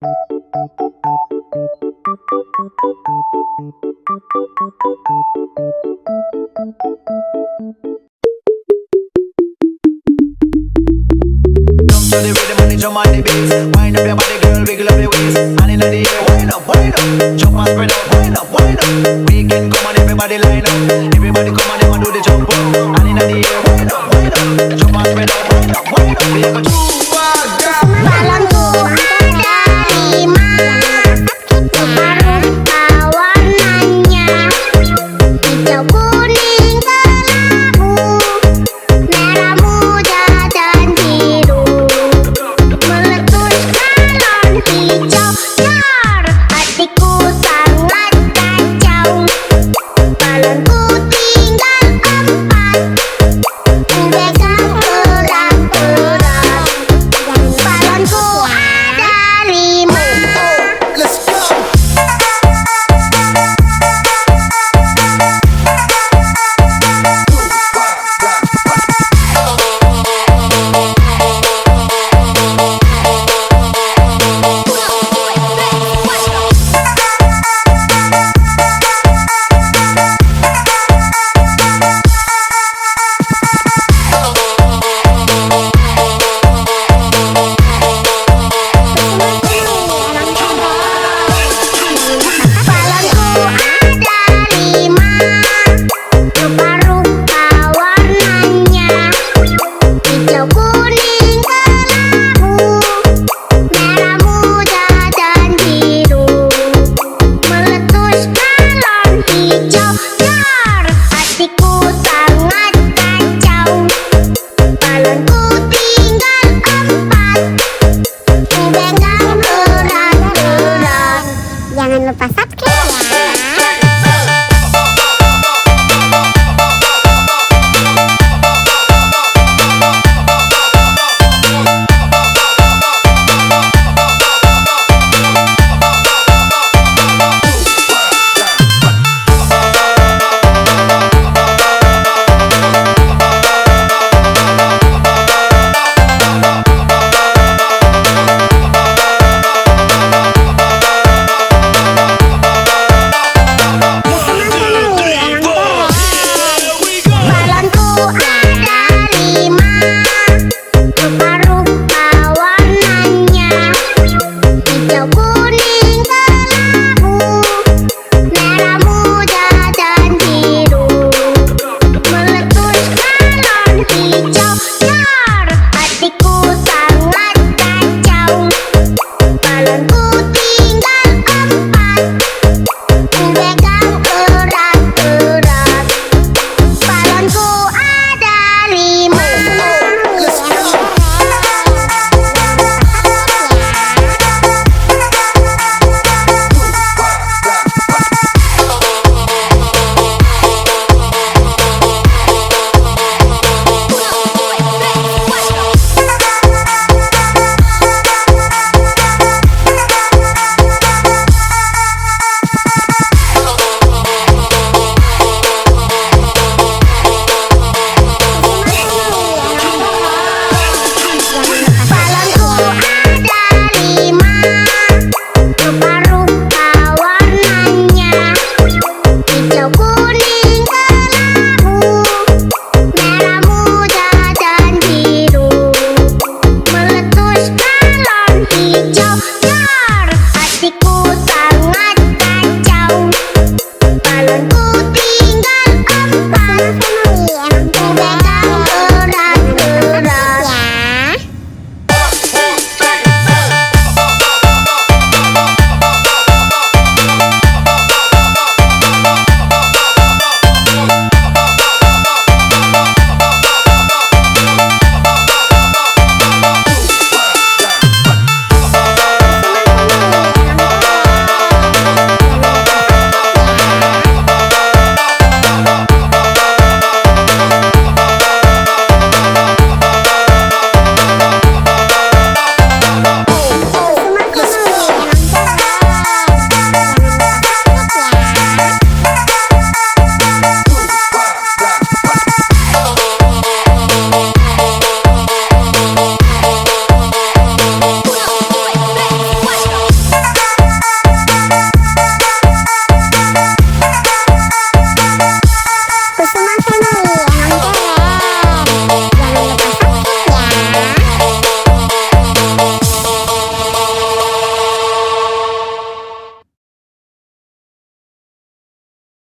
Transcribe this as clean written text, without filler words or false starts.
To the rhythm and the drum on the bass. Wind up your body, girl, wiggle up your waist. And in the air, wind up, jump and spread out, wind up, weekend come on, everybody line up. Everybody come on, them and do the jump up. And in the air, wind up, jump and spread out, wind up. We have a Balonku ada 5, rupa-rupa warnanya, hijau, kuning, kelabu, merah muda dan biru. Meletus balon hijau dar, hatiku sangat kacau. Balonku tinggal 4, pegang erat-erat. Balonku ada 5. let's go. Balonku ada 5, rupa-rupa warnanya, hijau, kuning, kelabu, merah muda dan biru. Meletus balon hijau dar, hatiku sangat kacau. Balonku tinggal 4, pegang erat-erat. Jangan lupa subscribe.